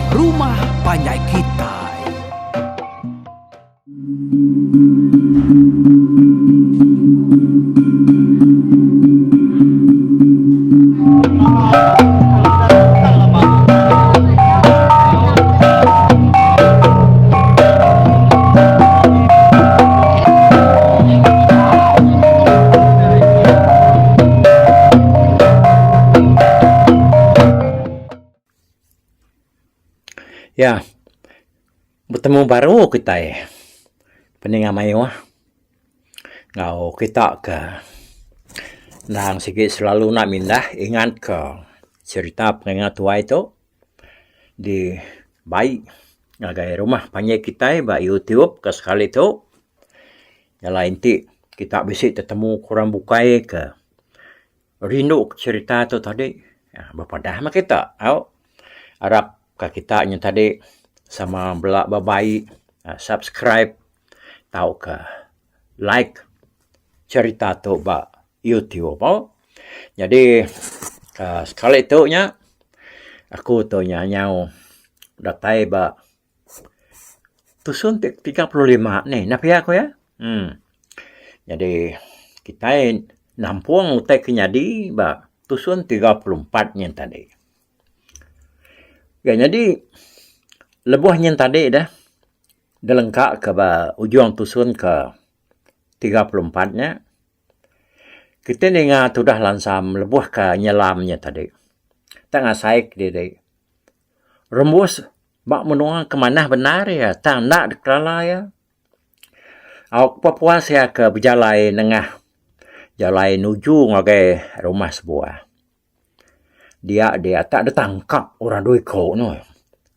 Rumah Panjai Kitai. Ya, bertemu baru kita peningan mayu ngau kita ke nang sikit selalu nak mindah ingat ke cerita pengingat tua itu di baik ngagai rumah panjai kita ba YouTube ke sekali itu yalah inti kita bisa ketemu kurang bukai ke rindu cerita tu tadi ya, berpadah sama kita harap kita yang tadi sama belak babai subscribe tahu ke like cerita tu ba YouTube jadi sekali tu nya aku tu nyau datai ba tusun 35 nih napi aku ya jadi kita nampung utai kenyadi ba tusun 34 nya tadi. Ya, jadi lebuhnya tadi dah lengkap ke ujung tusun ke 34-nya. Kita dengar tu dah langsam lebuh ke nyelamnya tadi. Tengah saik dia. Rembus bak menua ke mana benar ya, tang nak dekrala ya. Awak puas ya ke berjalai nengah. Jalai nuju ngagai rumah sebuah. Dia tak ada tangkap orang doi ko no.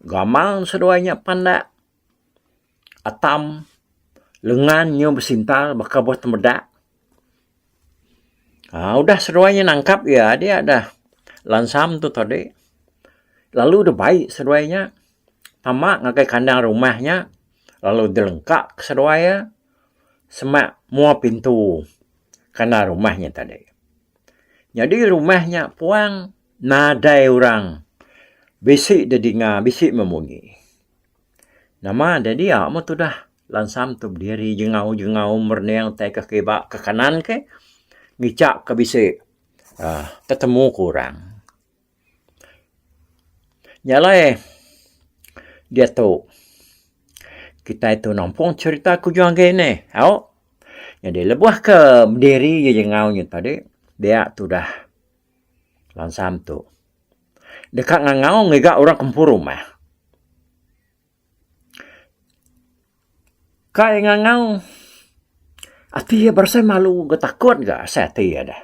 Gamal seduanya pandak. Atam lengannya bersintal bakal buat temedak. Udah seduanya nangkap ya, dia dah lansam tu tadi. Lalu udah baik seduanya. Tamak ngakai kandang rumahnya. Lalu dilengkap ke seduaya. Semak mua pintu kandang rumahnya tadi. Jadi rumahnya puang nadai orang bisik dia dengar, bisik memungi. Nama ada dia, apa tu dah lansam tu berdiri jengau-jengau merniang tai ke kebak ke kanan ke ngicak ke bisik. Ketemu kurang. Nyalai dia tu kita itu nampung cerita kujuang gini. Jadi lebuh ke berdiri jengau-nya tadi dia tu dah lansam tu. Dekat ngangau ngegak orang kempur rumah. Kai ngangau. Ati ya bersai malu ke takut gak? Saya hati ya dah.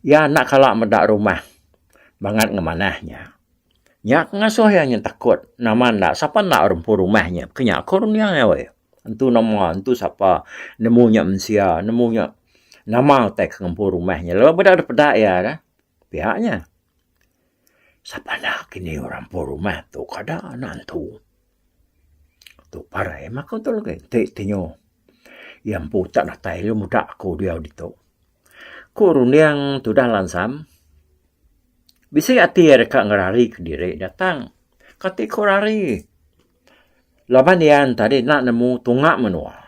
Ya nak kalak medak rumah. Bangat ngemanahnya. Nyak ngasuh yang takut. Nama nak. Siapa nak rempur rumahnya? Kenyak korun yang ya weh. Entu nama. Entu siapa. Nemunya mensia. Nemunya. Nama tak kempur rumahnya. Lalu bedak-bedak ya dah. Pihaknya. Siapa nak kini orang pur rumah tu kada nantu. Tu parai maka tu lagi. Tinyo. Yang putak nak tayo muda aku dia dito. Kurun yang tu dah lansam. Bisa hati mereka ngerari ke diri datang. Kati kurari. Laban yang tadi nak nemu tunggak menua.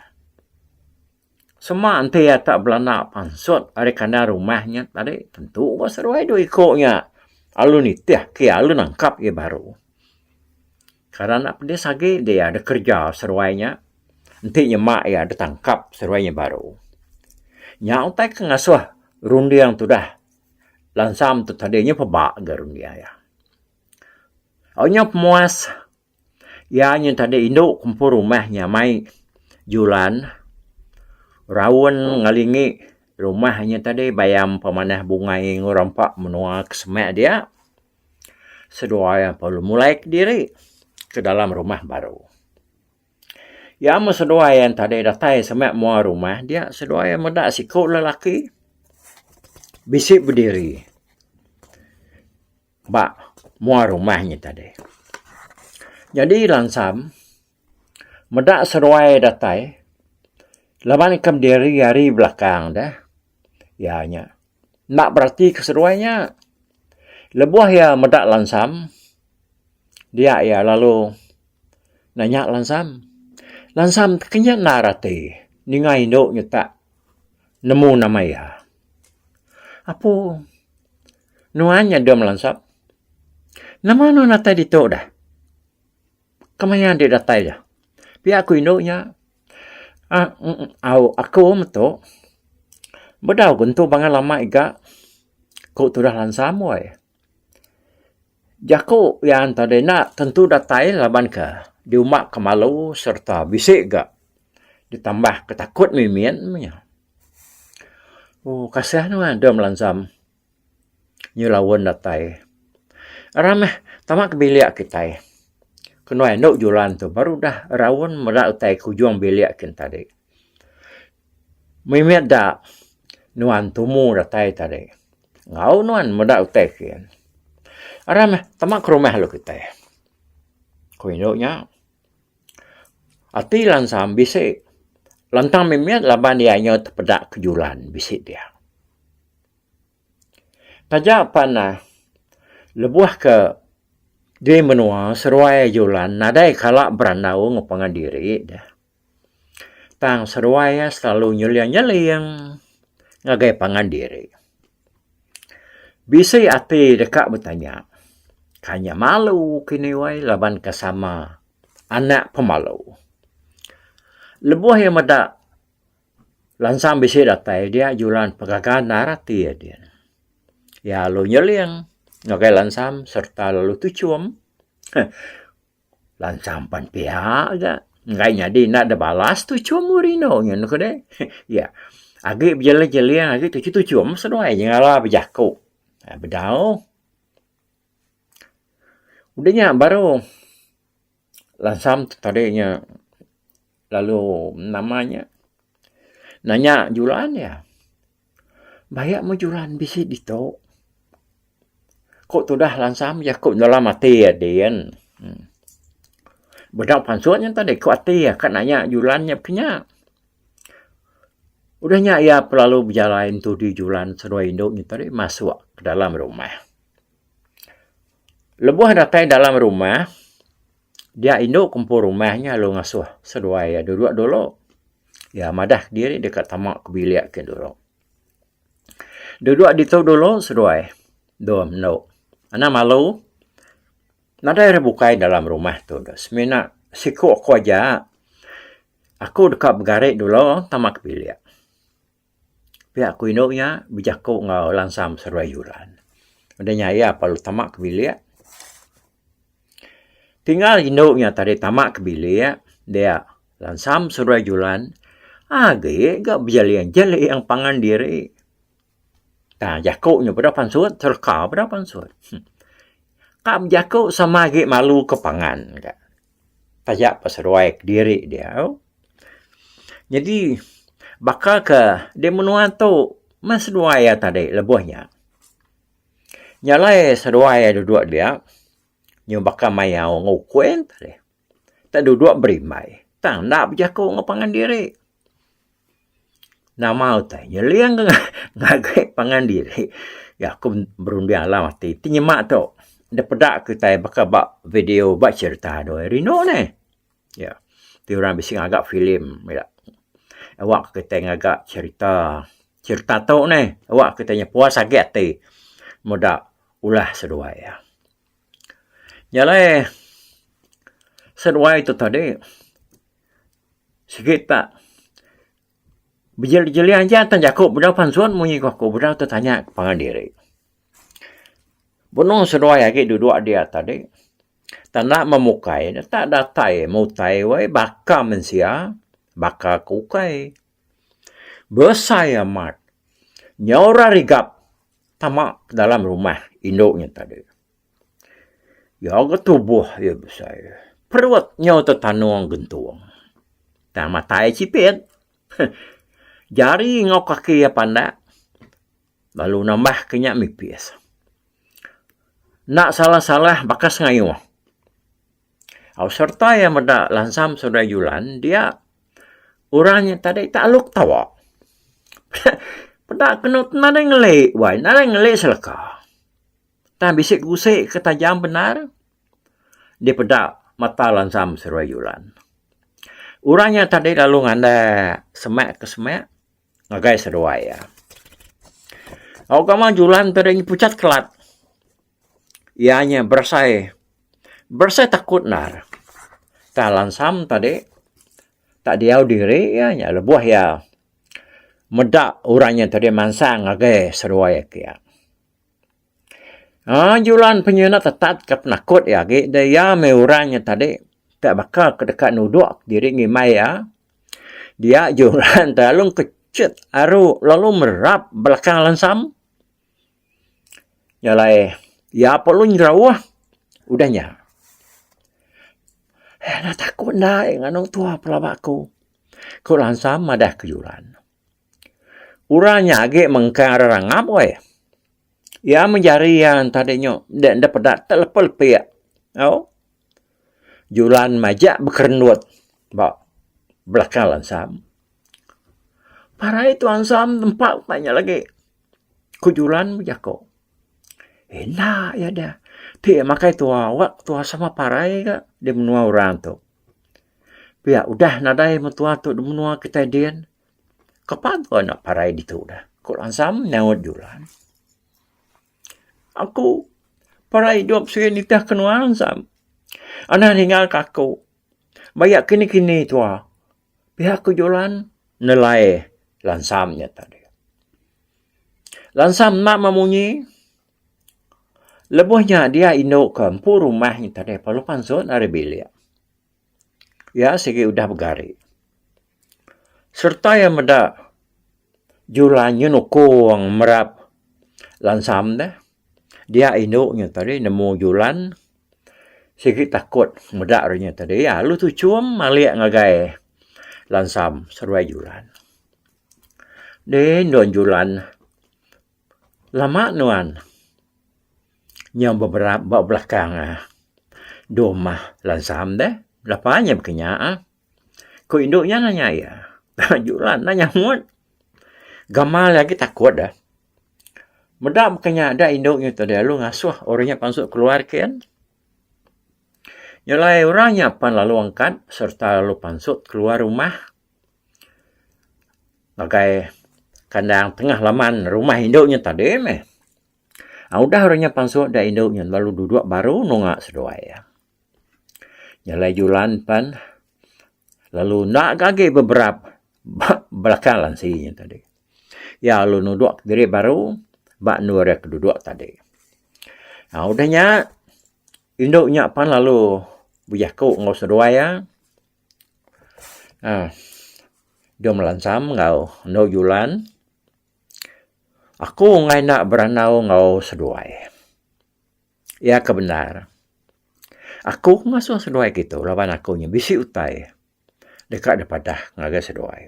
Semua ante ya tak belana pansut ada kandang rumahnya tadi tentu seruai do ikutnya. Alu ni tiah ke alu nangkap ye baru. Karena apa dia sagi dia ada kerja seruainya. Nanti nyemak ya ada tangkap seruainya baru. Nyau tak ngasuh rundi yang tu dah. Lansam tu tadinya pebak garundi ya. Awnya pemuas. Ya yang tadi induk kumpul rumahnya mai julan. Rawan ngalingi rumahnya tadi bayam pemanah bunga yang rampak menua kesemak dia. Sedua yang perlu mulai ke diri ke dalam rumah baru. Ya sedua yang tadi datai semak mua rumah dia sedua yang medak sikut lelaki. Bisik berdiri. Bak mua rumahnya tadi. Jadi lansam medak sedua yang datai. Laban ikam diri hari belakang dah. Ya nya. Nak berarti keseruainya. Lebuah ya medak lansam. Dia ya lalu nanya lansam. Lansam kenya narate. Ningai no nyata. Nemu nama ya. Apo nuanya dom lansam. Nama no nata dito dah. Kamayan dia datai dah. Pia aku nya. Aku meto. Bedau guntu bangan lama iga. Kau tu dah lansam wai. Jako yang tadi nak tentu datai laban ke. Di umak kemalu serta bisik ga. Ditambah ketakut mimian. Kasihan kan dia melansam. Nyulawan datai. Ramah tamak biliak kita. Kena endok jualan tu. Baru dah rawan merak utai kujuang biliak kita tadi. Mimian dah. Nuan tumu datai tadi. Ngau nuan merak utai kian. Ramah tamak ke rumah lo kita. Kau endoknya. Ati lansam bisik. Lantang mimiat laban dia nyot pedak kejulan bisik dia. Tajak panah lebuah ke dia menua seruai julan nadai kalak beranau ngopangan diri dah. Tang seruai selalu nyeliang ngagai pangan diri. Bisik ati dekat bertanya. Kanya malu kini wai laban kesama anak pemalu. Lebuah yang ada lansam bisik datai dia jualan pegagan narati dia. Ya lo nyeliang ngagai lansam serta lalu tu cuam. Lansam pan pihak aja. Ngai nyadi nak ada balas tu cuam urino ngan ko de. Ya. Agi berjeliang agi tu cuam sedoai ngala berjaku. Bedau. Udahnya baru lansam tadinya lalu namanya nanya jualan ya. Bayak mau jualan bisik dito. Kok tu dah lansam ya kok dalam mati ya dian. Bedak pansuatnya tadi kok hati ya kan nanya jualannya punya. Udahnya ya perlu berjalan tu di jualan seruai induknya tadi masuk ke dalam rumah. Lebuh datai dalam rumah. Dia induk kumpul rumahnya lo ngasuh seruai ya duduk dulu. Ya madah diri dekat tamak kebiliak ke dulu. Duduk di tu dulu seruai. Dom no. Anak malu. Nada rebukai dalam rumah tu. Semena siku aku aja. Aku dekat bergarik dulu tamak kebiliak. Pihak aku induknya bijakku ngau lansam seruai jualan. Adanya ya perlu tamak kebiliak. Tinggal induknya tadi tamak kebiliak. Dia lansam seruai jualan. Agi gak berjalian jali yang pangan diri. Nah, jakuknya berapa pansut, terka berapa pansut. Kak jakuk sama agi malu ke pangan. Tajak paseruai diri dia. Jadi, bakal ke dia menua tu mas seruai tadi lebuhnya. Nyalai seruai duduk dia. Nyo bakal mayau ngukuen tadi. Tak duduk berimai. Tak nak berjakuk ngapangan diri. Nak mau tak nyeliang ngagai pangan diri. Ya aku berundiang lah mati. Tinyemak tu. Dia pedak kita bakal bak video bak cerita doa Rino ni. Ya. Ti orang bising agak filem. Ya. Awak kita agak cerita tu ni. Awak kita puas sakit hati. Mudah ulah seruai ya. Nyalai seruai itu tadi. Sikit tak. Berjeli-jeli aja tan jakuk bedau pansuan munyi aku bedau tertanya pangan diri. Bunung seruai lagi duduk dia tadi. Tak nak memukai, tak datai mutai wai baka mensia, baka kukai. Besai amat. Nyora rigap tamak dalam rumah induknya tadi. Ya ketubuh ya besar. Perutnya tertanuang gentuang. Tak matai cipit. Jari ngau kaki ya pandak. Lalu nambah kenyak mipis. Nak salah-salah bakas ngayu. Au serta yang medak lansam saudara julan, dia orangnya tadi tak luk tawa. Pedak kena nada ngelik, wai, nada ngelik selaka. Tak bisik gusik ketajam benar. di pedak mata lansam seruai Yulan. Urangnya tadi lalu nganda semak ke semak, ngagai seruai ya. Agama Yulan tadi pucat kelat. Ianya bersai takut nar. Ta lansam tadi tak diau diri ya nya lebuah ya. Medak urangnya tadi mansang ngagai seruai ya. Julan penyena tetat ke penakut ya. Dia me urangnya tadi tak bakal kedekat nuduk diri ngimai ya. Dia julan terlalu kecet aru lalu merap belakang lansam. Nyalai ya perlu nyerawah. Udahnya. Nak takut dah nganong tua pelabakku. Ko lansam madah ke julan. Urangnya agak mengkang rangap weh. Ya menjari yang tadinya dan dapat telepon pihak. Oh. Julan majak berkerendut. Bak belakang lansam. Para itu lansam tempat banyak lagi. Kujulan menjako. Enak ya dah. Dia makai tua sama parai ke. Dia menua orang tu. Pihak udah nadai mentua tu. Dia menua kita dian. Kapan tu nak parai di tu dah. Kau lansam nyawat julan. Aku parai hidup saya nitah kenua lansam. Anak tinggal kaku. Bayak kini-kini tua. Pihak kujulan nelai lansamnya tadi. Lansam nak memunyi. Lebuhnya dia induk ke empu rumahnya tadi. Palu pansut ada bilik. Ya segi udah bergari. Serta yang medak julannya nukung merap lansam dah. Dia induknya tadi nemu julan. Segi takut medak ranya tadi. Ya lu tu cuam maliak ngagai lansam seruai julan. Den don julan. Lama nuan. Yang beberapa belakang domah lansam dah. Lapanya berkenyak. Ko induknya nanya ya. Julan nanya muat. Gamal lagi takut dah. Medak berkenyak dah induknya tadi. Lalu ngasuh orangnya pansuk keluar kan. Nyalai orangnya pan lalu angkat. Serta lalu pansuk keluar rumah. Bagai kandang tengah laman rumah induknya tadi meh. Udah orangnya pansuk dah induknya. Lalu duduk baru nungak sedoai ya. Nyalai julan pan. Lalu nak gage beberapa belakang lansinya tadi. Ya lalu nuduk diri baru. Bak nuara keduduk tadi. Udahnya. Induknya pan lalu. Bujakuk ngau sedoai ya. Dia melansam ngau no julan. Aku ngai nak beranau ngau sedoai. Ya kebenar. Aku ngasuh sedoai gitu. Lawan akunya bisi utai. Dekat daripada ngagai sedoai.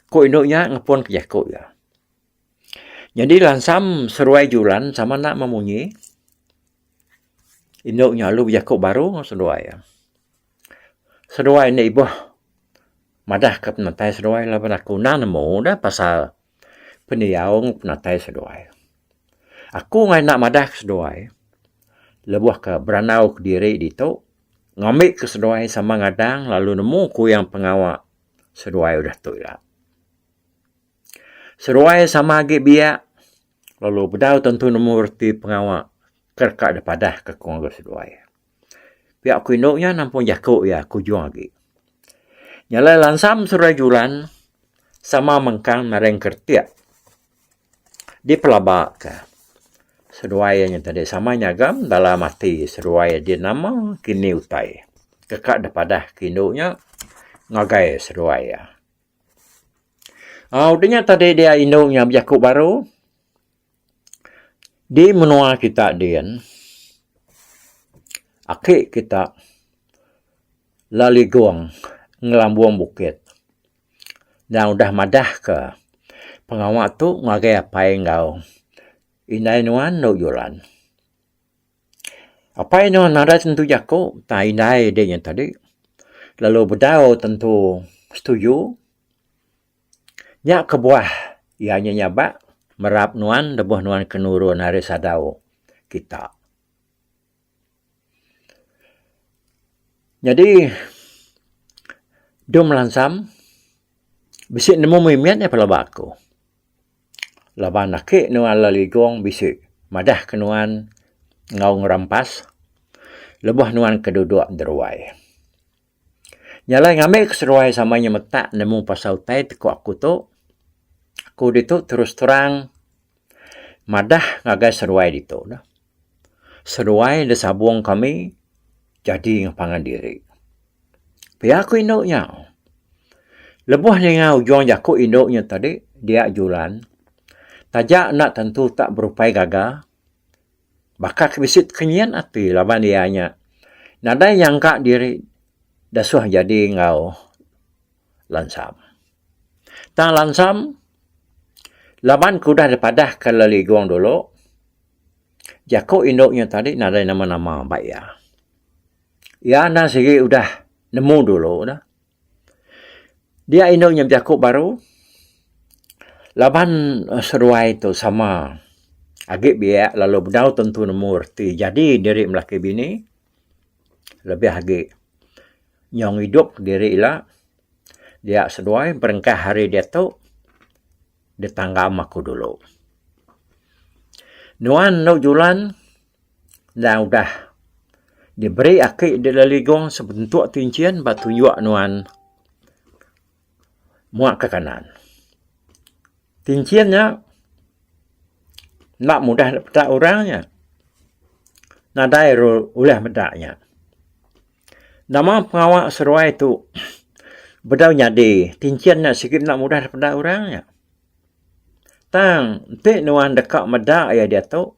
Ko induknya ngepun ke jakuk ya. Jadi lansam seruai julan sama nak memunyi. Induknya lu jakuk baru ngau sedoai ya. Sedoai ni ibu. Madah ke penatai sedoai lawan aku nemu dah pasal peniaung penatai sedoai. Aku ngai nak madah ke sedoai. Lebuah ke beranau ke diri di tu. Ngambil ke sedoai sama ngadang. Lalu nemu ku yang pengawak. Sedoai udah tu lah. Sedoai sama agi biak. Lalu bedau tentu nemu erti pengawak. Kerkak daripada ke kuangga sedoai. Biak ku induknya nampun jakuk ya. Ku juang lagi. Nyalai lansam seruai julan. Sama mengkang nareng kertiak. Di pelabak ke. Seruai yang tadi sama nyagam dalam mati seruai dia nama kini utai. Kekak daripada kinduknya ngagai seruai ya. Udahnya tadi dia induknya berjakuk baru. Di menua kita dian. Akik kita laligong ngelambuang bukit. Dan udah madah ke pengawak tu ngagai apa yang kau. Inai nuan no julan. Apa yang nada tentu jakuk. Tak inai dia yang tadi. Lalu bedau tentu setuju. Nyak kebuah. Ianya nyabak. Merap nuan. Debuh nuan kenurun hari sadau kita. Jadi, dom lansam, bisik nemu mimian ya pelabak aku. Laban nakik nuan laligong bisik, madah kenuan ngau ngerampas, lebuh nuan keduduk deruai. Nyalai ngambil keseruai samanya metak nemu pasau tai teku aku tu, aku ditu terus terang, madah ngagai seruai ditu. Seruai de sabung kami, jadi ngapangan diri. Pihak aku induknya. Lebuh dengan ujung jaku induknya tadi, dia jualan. Tajak nak tentu tak berupai gagal. Bakal kebisit kenyian hati laban dianya. Nadai yang kak diri, dasuh jadi ngau lansam. Tang lansam, laban kuda daripada ke leligong dulu. Jaku induknya tadi, nadai nama-nama baik ya. Ya, nak segi udah nemu dulu dah. Dia induknya berjakuk baru. Laban seruai tu sama agak biak lalu bedau tentu nemu erti. Jadi diri melaki bini lebih agak nyong hidup diri ilah. Dia seruai berengkah hari dia tu di tangga aku dulu. Nuan no julan dan udah diberi akik di laligong sebentuk tincian batu yuak nuan muak ke kanan. Tinciannya nak mudah dapat orangnya. Nadai ulah medaknya. Nama pengawak seruai itu bedau nyadi. Tinciannya sikit nak mudah dapat orangnya. Tang, tik nuan dekat medak ya dia tu.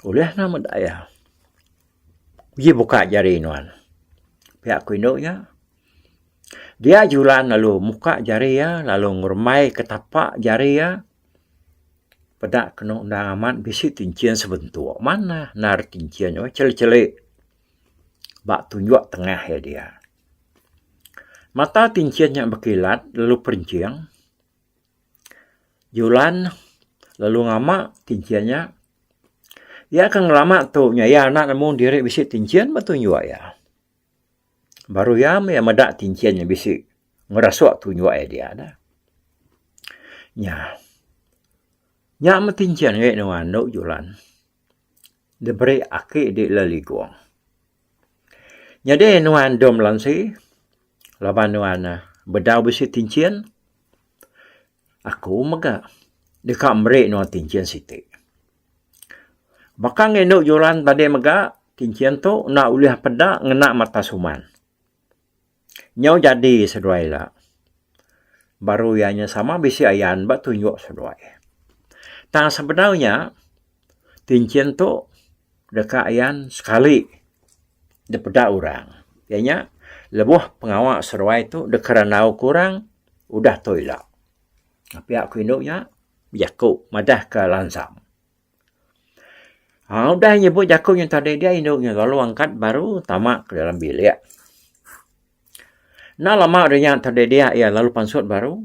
Ulah nak medak ya. Dia buka jari nuan. Pihak kuinduknya. Dia jualan lalu muka jari ya. Lalu ngurmai ke tapak jari ya. Pedak kena undang amat. Bisik tincian sebentuk. Mana nar tincian. Celik-celik. Bak tunjuk tengah ya dia. Mata tinciannya berkilat. Lalu perinciang. Jualan. Lalu ngamak tinciannya. Ya akan lama tu ya anak namun diri bisik tincian bertunjuk ya. Baru ya medak tinciannya bisik ngerasuk tunjuk dia dah. Ya. Nya tincian ngai nuan no jualan. Diberi akik di laligong. Jadi nuan dom lansi laban nuan bedau bisik tincian. Aku mega dekat merek nuan tincian siti. Bakang endok jualan tadi mega tincian tu nak uliah pedak ngena mata suman. Nyau jadi seduai lah. Baru ianya sama bisi ayan bak tunjuk seduai. Tang sebenarnya tincian tu dekat ayan sekali de pedak orang. Ianya lebuh pengawak seduai tu de keranau kurang udah toilet. Tapi aku induknya jakuk madah ke lansam. Udah nyebut jakuk yang tadi dia induknya. Lalu angkat baru tamak ke dalam bilik. Nah lama dia tadi dia ya lalu pansut baru.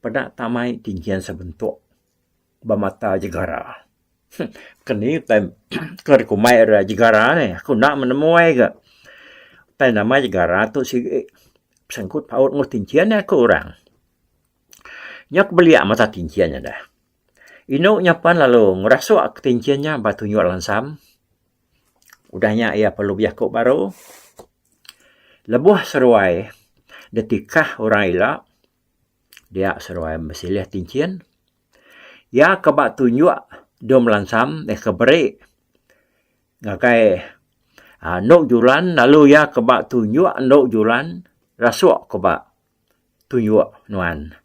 Pada tamai tincian sebentuk. Bermata jegara. Kini ke kumai ada jegara ni. Aku nak menemuai ke. Tapi nama jegara tu si sangkut paut ngurus tincian ni aku orang. Nyak beliak mata tinciannya dah. Induk nyapan lalu ngerasuk tinciannya batu nyuak lansam. Udahnya ia perlu biakuk baru. Lebuh seruai. Detikah orang ilak. Dia seruai bersilih tincian. Ya kebak tunjuk dom lansam. Keberi. Ngakai nok julan. Lalu ya kebak tunjuk nok julan. Rasuk kebak tunjuk nuan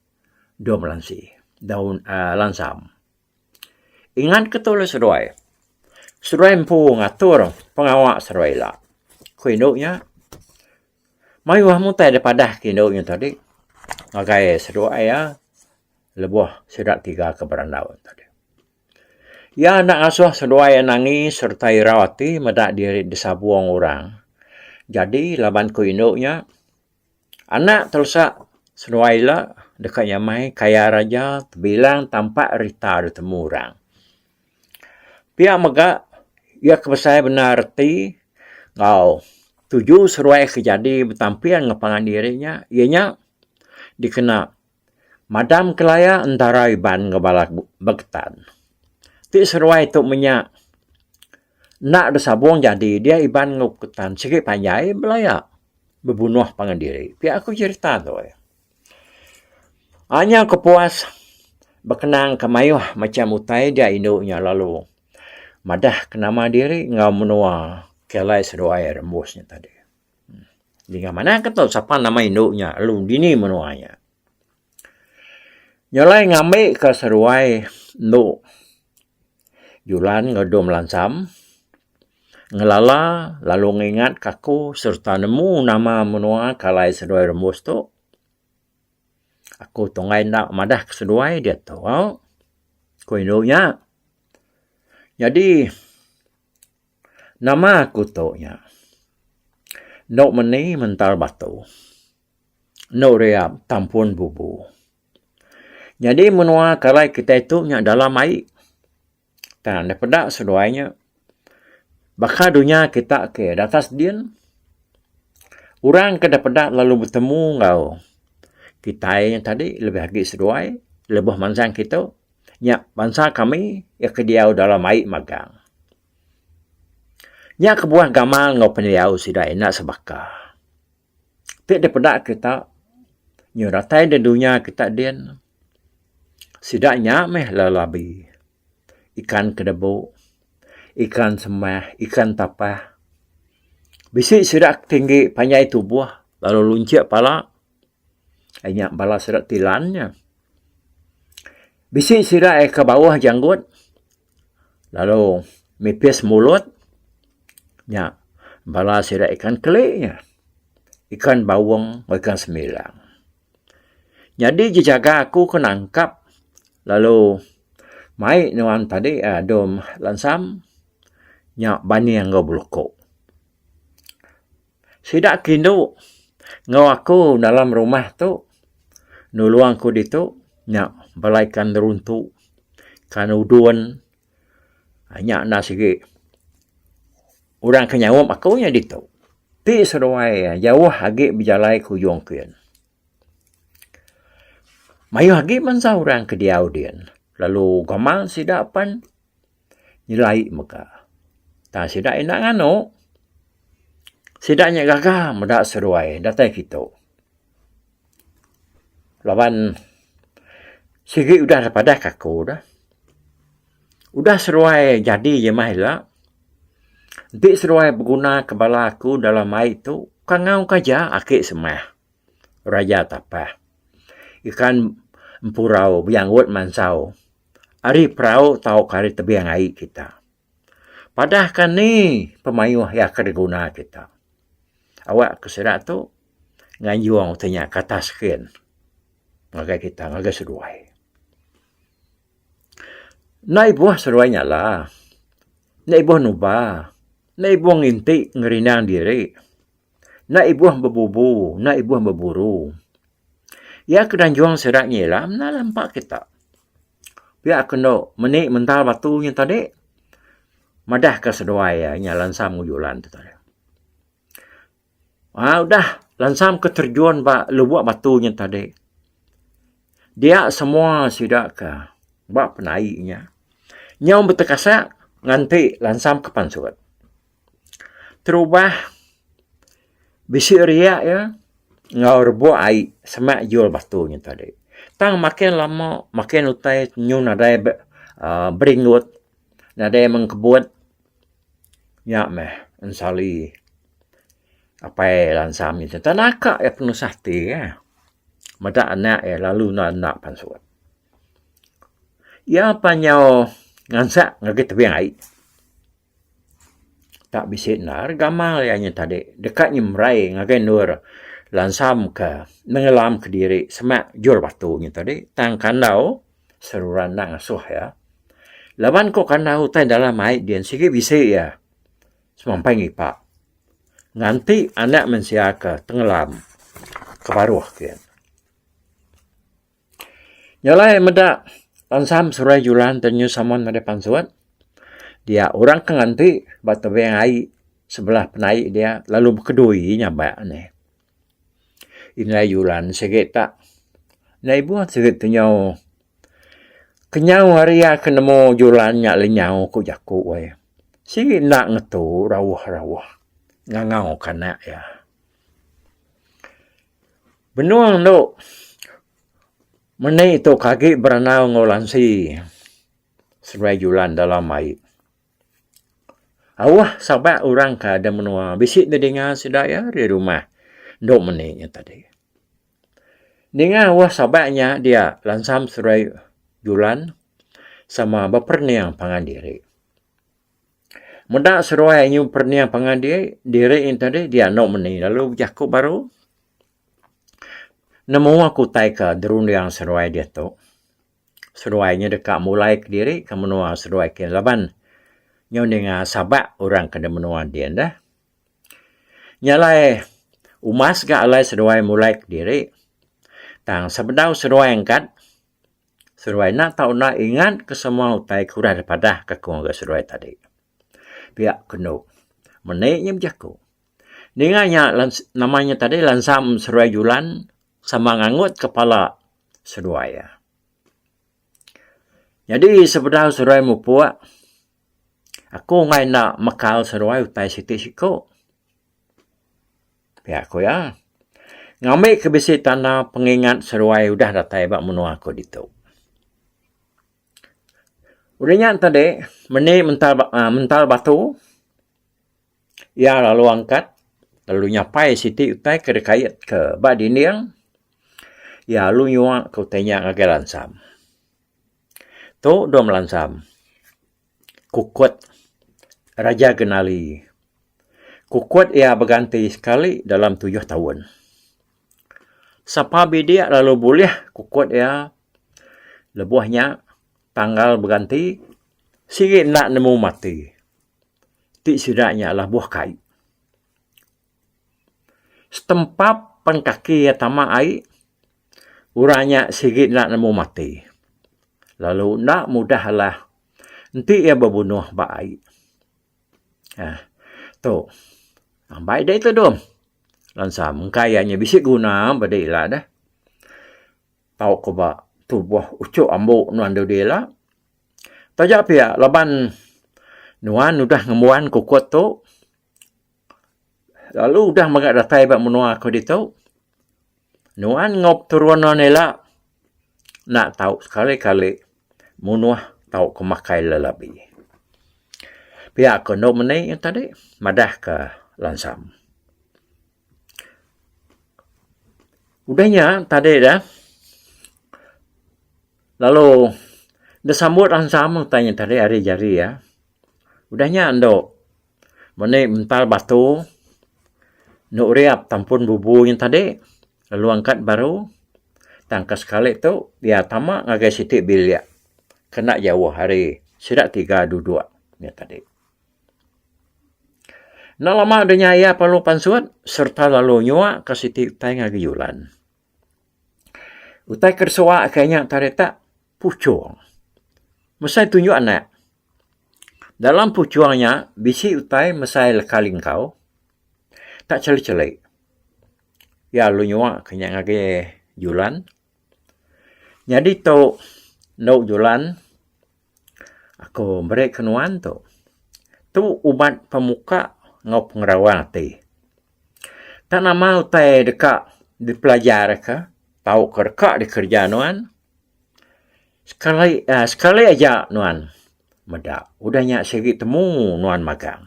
dom lansi. Daun lansam. Ingat ketul seruai. Seruai empu ngatur pengawak seruai lah. Kuinduknya. Mayuah mutai daripada kinduknya tadi. Ngakai seruai ya. Lebuh sedak 3 ke berandau tadi. Ya nak asuh seruai nangis sertai rawati medak diri disabuang orang. Jadi laban kuinduknya. Anak tersak seruai lah. Dekat Yamai kaya raja terbilang tampak rita bertemu orang. Pihak megak ia kebesar benar reti ngau tuju seruai kejadi bertampian ngepangan dirinya, ianya dikena madam kelaya antara iban ngebalak beketan. Ti seruai tu menyak nak desabung jadi dia iban nguketan sikit panjai belaya berbunuh pangan diri. Pihak aku cerita tu ya. Hanya kepuas berkenang kemayuh macam utai dia induknya lalu madah kenama diri ngau menua kelai seruai rembusnya tadi. Dengan mana kata siapa nama induknya lalu dini menuanya. Nyolai ngambil ke seruai nduk julan ngedom lansam ngelala lalu ngingat kaku serta nemu nama menua kalai seruai rembus tu. Aku tungai nak madah ke seruai dia tu. Ku induknya. Jadi nama aku tu nya. Nok meni mental batu. Nok riap tampun bubu. Jadi menua kalai kita itu nya dalam air. Dan daripada seruainya. Bakal dunia kita ke atas dian. Orang ke daripada lalu bertemu ngau. Kita yang tadi lebih lagi seruai. Lebih mansang kita. Nya bangsa kami yang kediau dalam air magang. Nya kebuah gamal ngau pendiau tidak enak sebaka. Tapi daripada kita. Nyuratai di dunia kita dian. Sidaknya meh lalabi. Ikan kedebu. Ikan semah. Ikan tapah. Bisik sidak tinggi panjai tubuh. Lalu luncik pala. Hanya bala sidak tilannya. Bisik sidak ke bawah janggut. Lalu mipis mulut. Ya, bala sidak ikan keliknya. Ikan bawang, ikan semilang. Jadi jaga aku kenangkap. Lalu mai nuan tadi dom lansam. Ya, bani yang ngau belukuk. Sidak kindu. Ngau aku dalam rumah tu. Nuluang ku ditu. Ya, balaikan runtu. Kan uduan. Hanya nasigi. Orang kenyawam aku nya ditu. Ti seruai jauh hagi berjalai kujung kian. Mayu hagi mansa orang kediau dian. Lalu gamal sidak pan nilai muka. Tak sidak enak ngano. Sidaknya gagah medak seruai datai kita. Lawan sigi udah pada kaku dah. Udah seruai jadi je mahila. Nanti seruai berguna kepala aku dalam air itu. Kangau kaja akik semah. Raja tapah. Ikan empurau bianggut mansau. Ari perau tahu kari tebiang air kita. Padah kan ni pemayuh yang kerguna kita. Awak keserak tu nganjuang tanya kata sekian. Maka kita ngaga seruai. Nai buah seruainya lah. Nai buah nubah. Nai buah ngintik ngerinang diri. Nai buah bebubu. Nai buah berburu. Ya kedanjuang seraknya lah. Mana lampak kita. Biar kena menik mental batunya tadi. Madah ke seruai ya. Lansam ngujulan tu tadi. Udah. Lansam keterjuan lubuk batunya tadi. Dia semua sidak ke. Bak penaiknya. Nyau bertekasak. Nganti lansam ke pansuat. Terubah. Bisi riak ya. Ngau rebuak air. Semak jual batunya tadi. Tang makin lama. Makin utai. Nyun nadai beringut. Nadai mengkebut. Ya meh. Ensali. Apa lansam itu. Tanakak ya penuh sahti ya. Mada anak lalu nak pansuat. Ya panyau ngansak ngagit tebiang air. Tak bisa nar gamal ya tadi. Dekat nyemrai ngagai nur lansam ke mengelam ke diri semak jur batunya tadi. Tang kandau seruran nak ngasuh ya. Lawan ko kandau tay dalam air dia sikit bisa ya. Semampai ngipak. Nganti anak mensiaka tenggelam ke paruh kian. Nyalai medak lansam surai julan tenyu saman ada pansuat. Dia orang ke nganti batu yang air sebelah penaik dia lalu berkedui nyabak ni. Inai yulan segit tak. Nai buat segit tu nyau. Kenyau hari ya kenemu yulan nyak lenyau ku jaku wai. Segit nak ngetu rawah-rawah. Ngangau kanak ya. Benuang tu. Menai tu kaki beranau ngolansi. Serai yulan dalam air. Awah sahabat orang ka ada menua. Bisik dia dengar sedaya di rumah. Dok menitnya tadi. Dengar awah sahabatnya dia lansam serai yulan sama berperniang pangan diri. Mudah serai nyu perniang pangan diri yang tadi dia nok menit. Lalu jaku baru. Nemu aku tai ke derun yang serai dia tu. Serainya dekat mulai ke diri ke menua serai ke laban. Nyo dengar sahabat orang kena menua dia dah. Nyalai umas gak alai serai mulai ke diri. Tang sebedau serai angkat. Serai nak tahu nak ingat ke semua utai kurang daripada ke keluarga serai tadi. Pihak kena. Menaiknya berjaku. Dengarnya namanya tadi lansam serai yulan sama ngangut kepala serai. Jadi sebedau serai mupuak. Aku ngai nak makal serai utai siti siko. Pihak aku ya. Ngambil ke besi tanah pengingat serai udah datai bak menua aku ditu. Udahnya tadi, mental batu. Ya lalu angkat. Lalu nyapai siti utai ke dekayat ke bak dinding. Ya lalu nyuak ke utainya ngagak lansam. Tu dom lansam. Kukut Raja Genali. Kukut ia berganti sekali dalam 7 tahun. Siapa bidik lalu boleh kukut ia lebuhnya tanggal berganti, sikit nak nemu mati. Tik sidaknya lah buah kayu. Setempat pan kaki ya tamak air, uranya sikit nak nemu mati. Lalu nak mudahlah, nanti ia berbunuh bak air. Tu. Baik dah itu dom. Lansam, kayaknya bisik guna badai lah dah. Tahu ko ba tu buah ucuk ambuk nuan dia lah. Tajak pia laban nuan udah ngemuan kukut tu. Lalu udah magak datai bak menua ko ditu. Nuan ngop turunan elak. Nak tahu sekali-kali munuah tahu kemakai lelabi. Pihak ko no menai yang tadi madah ke lansam. Udahnya tadi dah. Lalu dah sambut lansam tanya tadi hari jari ya. Udahnya ando menai mental batu. Nuk riap tampun bubu yang tadi. Lalu angkat baru. Tangkas sekali tu dia tamak ngagai sitik biliak. Kena jauh hari sidak 3 duduk ni tadi. Nak lama adanya ia perlu pansuat serta lalu nyuak ke sitik utai ngagai yulan. Utai kersuak kayaknya tadi tak pucung. Mesai tunjuk anak. Dalam pucuangnya bisi utai mesai lekaling kau. Tak celik-celik. Ya lu nyuak kayaknya ngagai yulan. Jadi tu no julan aku beri kenuan tu. Tu ubat pemuka ngau pengerawang hati. Tak nama utai dekat dipelajar ke. Tahu kerkak di kerja nuan. Sekali aja nuan. Medak. Udahnya sikit temu nuan magang.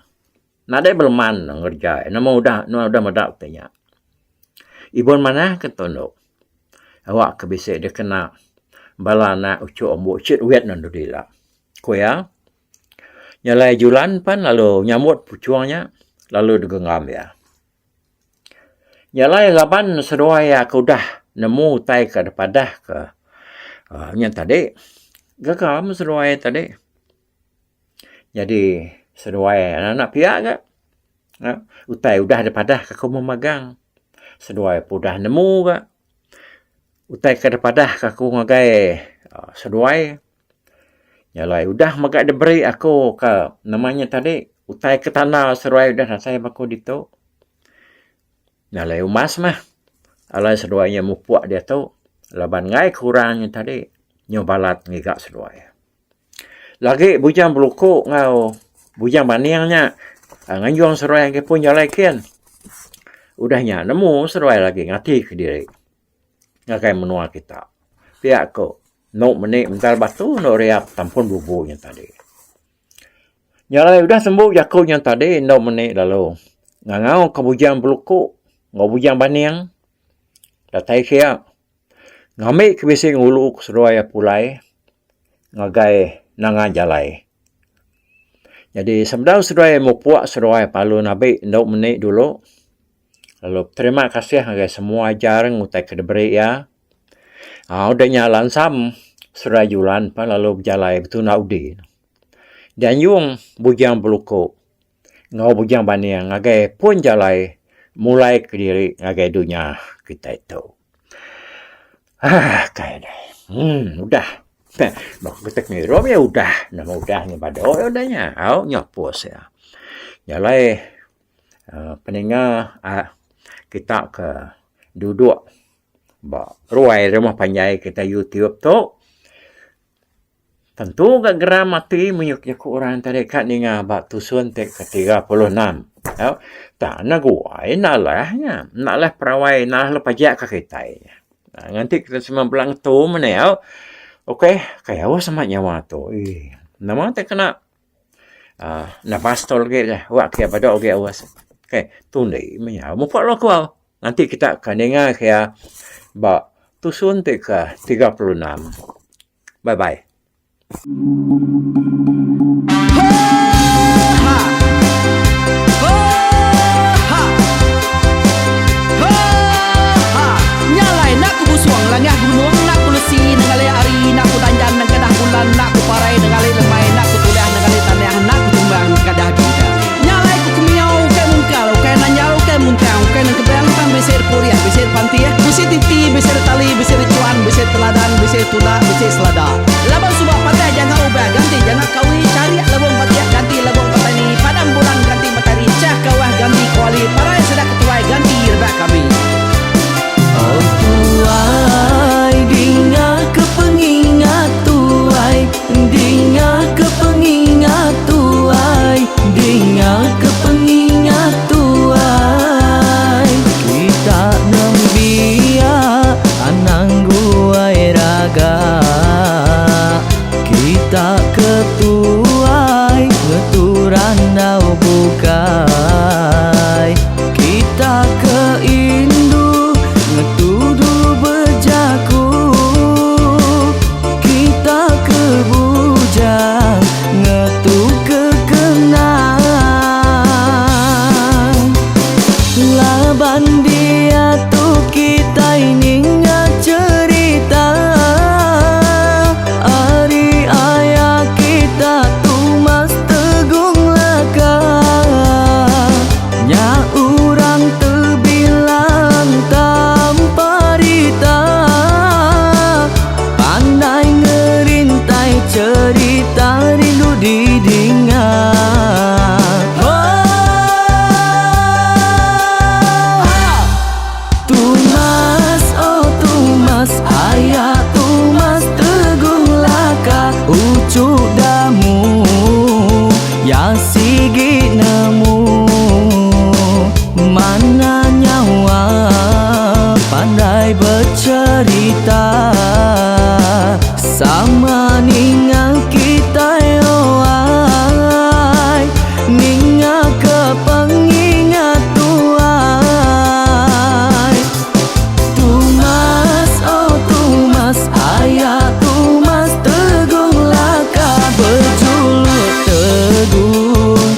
Nadai belman ngerja. Nama nuan udah medak tanya. Ibon mana ketunduk. Awak kebisik dia kena balana ucuk ambuk cit wet nan dudila. Kuya. Nyalai julan pan lalu nyamut pucuangnya. Lalu digenggam ya. Nyalai laban seruai aku dah nemu tai ke depadah ke. Yang tadi. Gagam seruai tadi. Jadi seruai anak-anak pihak ke. Utai udah depadah ke aku memagang. Seruai pun dah nemu ke. Utai ke depadah aku ngagai seruai. Nyalai udah magak diberi aku ke namanya tadi utai ke tanah seruai dah saya baku dito. Nyalai umas mah. Alai seruainya mupuak dia tu. Laban ngai kurangnya tadi. Nyobalat ngigak seruai. Lagi bujang belukuk ngau. Bujang baniangnya. Nganjuang seruai ke pun jalai kian. Udahnya nemu seruai lagi ngati ke diri. Ngakai menua kita. Pihak ko. Nok menik mental batu. Nok riap tampun bubunya tadi. Nyalai udah sembuh jakunya tadi. Nok menik lalu. Ngangau ke bujang belukuk. Ngau bujang baniang. Datai kia. Ngamik ke bising ulu seruai pulai. Ngagai nangan jalai. Jadi sebenarnya seruai mupuak seruai palu nabi. Nok menik dulu. Lalu terima kasih ngagai semua jarang utai ke deberi ya. Udah nyalan sam. Seruai julan pa lalu berjalai betul nak udi. Dan yung bujang belukuk. Ngau bujang baniang. Ngagai pun jalai. Mulai ke diri ngagai dunia kita itu. Kayak dah. Udah. Bak ketek ni rom ya udah. Nama udahnya pada udahnya. Nyapus ya. Jalai peninga kita ke duduk. Ruai rumah panjai kita YouTube tu. Tentu gak geram mati menyuk-nyuk orang tadi kat ninga bak tusun tek ke 36. Tak nak guai nalahnya. Nalah perawai nalah pajak ke kita. Nanti kita semua belang tu mana ya. Okey, kayak awak sama nyawa tu. Nama tak kena nafas tol ke dah. Wak kaya pada okey awas. Okey, tu ni menyau. Mupak lo kau. Nanti kita akan dengar kaya bak tusun tek ke 36. Bye bye. Nyalai nak ku busuang langah gunung nak ku lesi nengalai ari nak ku tanjan nang kadah bulan nak ku parai nengalai lemai nak ku tulah nengalai tanah nak ku tumbang kadah kita. Nyalai ku kumiau ke mungkal ke nanjau ke muntang ke nang kebang tam beser puriah beser pantia beser titi beser tali beser cuan beser teladan beser tula beser selada. Laban subah patai jangan ubah ganti jangan kawi cari labung patiak ganti labung patani padam bulan ganti matahari cah kawah ganti kuali parai sedak ketuai ganti rebak kami. Oh tuai, dinga ke pengingat tuai, dinga ke pengingat tuai, dinga ke pengingat tuai. Kita nembia anang guai raga, kita ketuai ngeturan nau bukai, kita ke Indu ngetudu bejaku, kita ke bujang ngetu ke kenang. Laban dia tu kita ini cerita, ari ayah kita tu mas tegung laka. Nya urang terbilang tanpa rita, pandai ngerintai cerita rindu didingat. Tumas, oh tumas, ayah tumas tegung laka. Ucuk damu, ya sigi nemu. Mana nyawa pandai bercerita, sama ningal kita yoai, ningal ke pengingat tuai. Tumas, oh tumas, ayah tumas tegung laka. Berjuluk tegung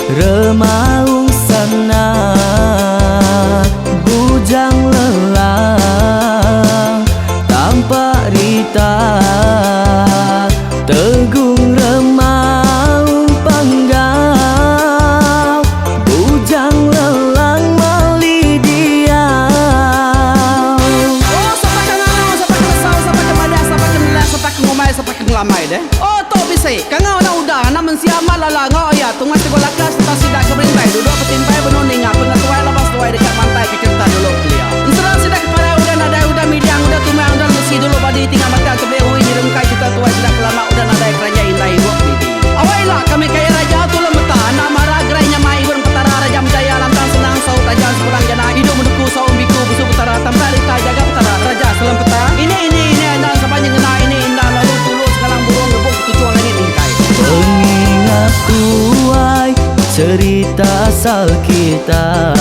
cerita asal kita.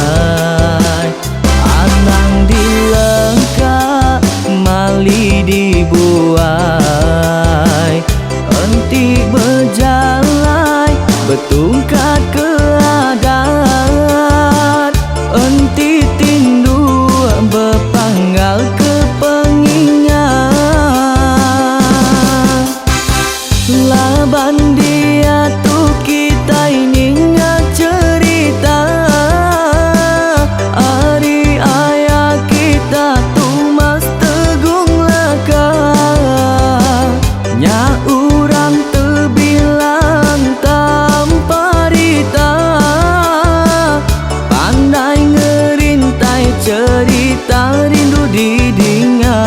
Anang dilengkap, mali dibuai, entik berjalan, bertungkat ke adat, entik tindu berpanggal ke pengingat. Laban dia tu kita ini cerita, hari ayah kita tu mas tegung laka, nya urang terbilang tanpa rita, pandai ngerintai cerita rindu didingat.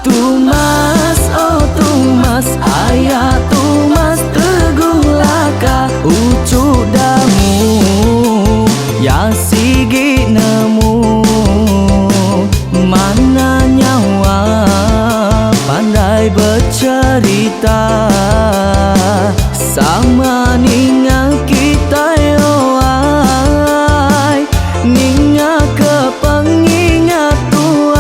Tumas, oh Tumas, ayah Tumas teguh laka, ucuk damu ya sigi nemu, mana nyawa pandai bercerita, sama ningal kita yoai, ningal ke pengingat tuai.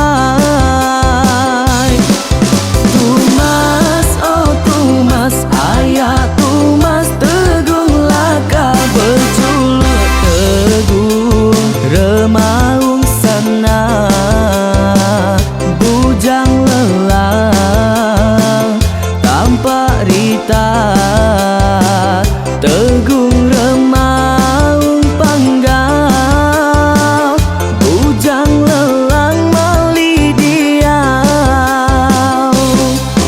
Tumas, oh Tumas, ayah Tumas teguh laka, berjuluk teguh remaung sana, bujang lelang tanpa rita, tegung remaung panggal, bujang lelang mali diau.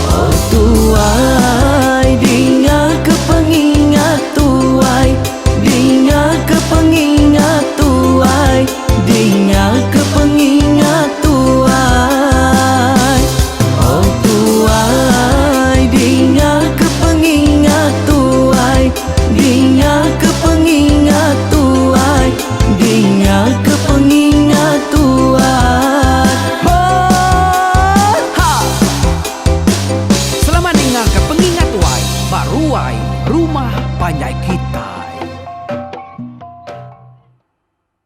Oh tuai, dinga ke pengingat tuai, dinga ke pengingat tuai, dinga ke pengingat tuai. Oh tuai, dinga ke pengingat tuai, dinga ke pengingat tuai, dinga ke pengingat tuai. Oh, ha. Selamat dengar ke pengingat tuai, baruai rumah panjai kita.